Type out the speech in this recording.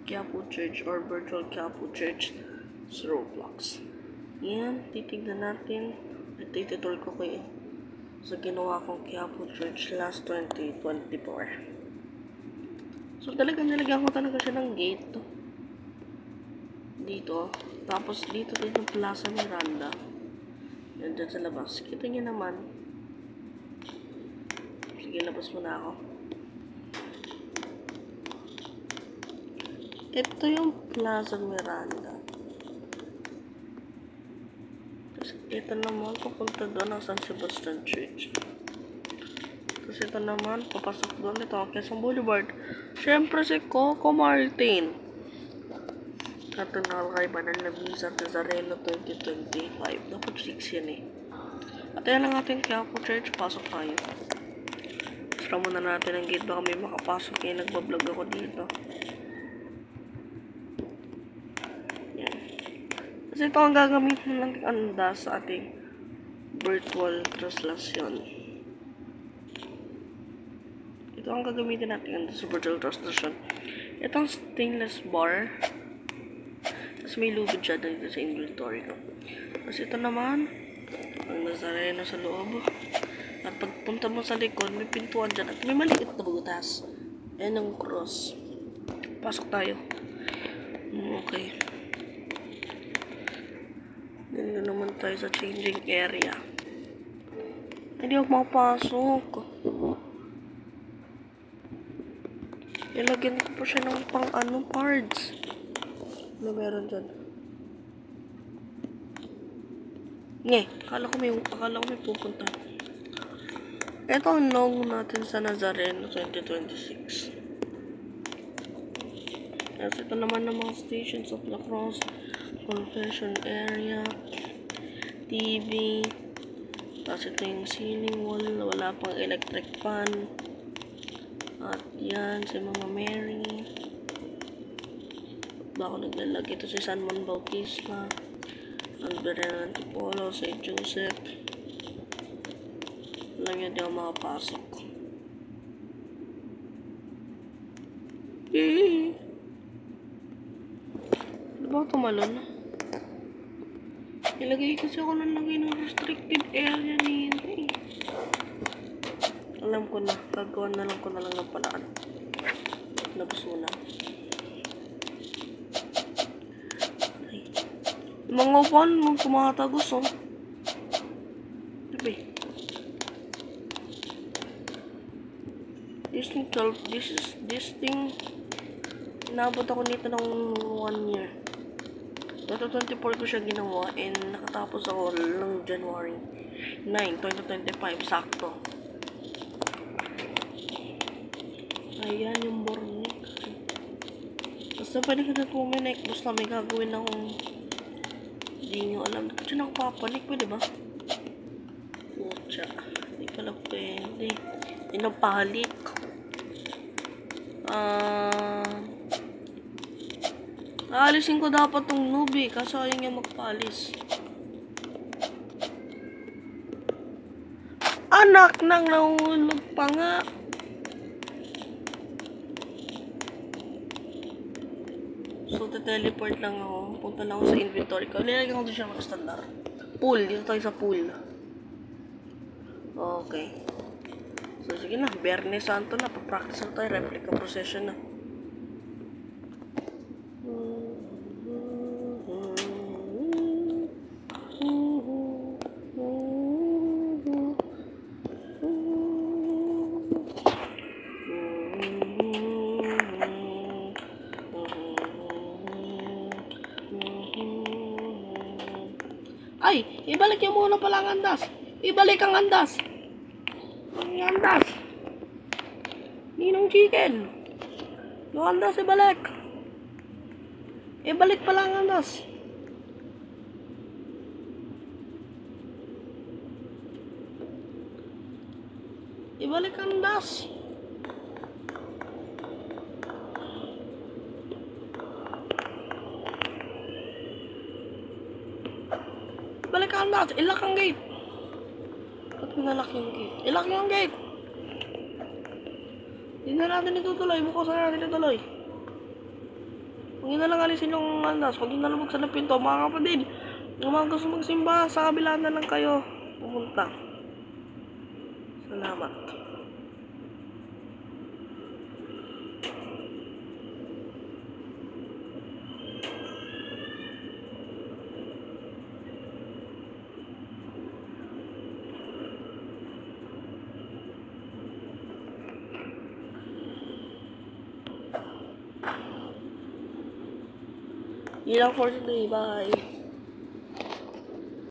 Quiapo Church or Virtual Quiapo Church sa Roblox. Yan, titignan natin. Ito itutol ko kayo sa ginawa kong Quiapo Church last 2024. So talagang nilagyan ko talaga siya ng gate dito. Tapos dito din yung Plaza Miranda. Yan dyan sa labas. Kita niyo naman. Sige, labas muna ako. Ito yung Plaza Miranda. Tapos ito naman, papunta doon ang San Sebastian Church. Tapos ito naman, papasok doon. Ito ang Quezon Boulevard. Siyempre si Coco Martin. Katunal kay Banal na Visa Nazareno 2025. Dapat 6 yan eh. At yan ang ating Quiapo Church. Pasok tayo. Sara muna natin ang gate. Baka may makapasok eh. Nagbablog ako dito. Yan. Kasi ito ang gagamitin ng andas sa ating virtual translation. Ito ang gagamitin natin sa virtual translation. Itong stainless bar. Tapos may lubid siya dito sa inventory ko. Tapos ito naman, ang Nazareno sa loob. At pagpunta mo sa likod, may pintuan dyan. At may maliit na butas. Ayan ang cross. Pasok tayo. Okay. Dito naman tayo sa changing area. Hindi ako makapasok. Ilagyan ko po siya ng pang cards. Ano meron dyan? Akala ko may pupunta. Ito ang logo natin sa Nazareno 2026. Tapos ito naman ng mga stations of the cross, confession area, TV, tapos ito yung ceiling wall, wala pang electric fan, at yan, si Mama Mary. Bako naglalagay ito si San Juan Bautista, ang Berena Antipolo, St. Joseph. Alam niya, di ako makapasok. Ano ba tumalon? Ilagay kasi ako nalagay ng restricted area nito eh. Alam ko na, gagawa na lang ko na lang ng paraan. Labas muna. Mga upan, kumakatagos oh. Diba? This thing, inabot ako nito ng 1 year. 2024 ko siya ginawa and nakatapos ako ng January 9, 2025, sakto. Ayan yung bornik. Basta pwede ka na puminik, basta may gagawin akong hindi nyo alam. Kasi nakapapanik, pwede ba? Pucha, hindi pala pwede. Inapalik. Aalisin ko dapat tong noob eh, kaso ayaw niya magpaalis. Anak nang nahulog pa nga. So, teleport lang ako. Punta lang ako sa inventory ko. Nilagyan ko doon siya mga standard. Pool. Dito tayo sa pool. Okay. So, sige na. Biyernes Santo na. Pa-practice na tayo. Replica procession na. Ay, ibalik niyo muna pala ang andas. Ibalik ang andas. Ang andas. Ninong chicken. Yung andas, ibalik. Ibalik pala ang andas. Ibalik ang andas. Balik ka na. Ilak ang gate. Ba't pinalak yung gate? Ilak yung gate. Hindi na natin itutuloy. Bukasan natin ituloy. Huwag nyo na lang alisin yung andas. Huwag nyo na lang buksan ng pinto. Mga kapatid, kung mga gusto magsimba, sa kabila na lang kayo pumunta. Salamat. Yun lang for today. Bye.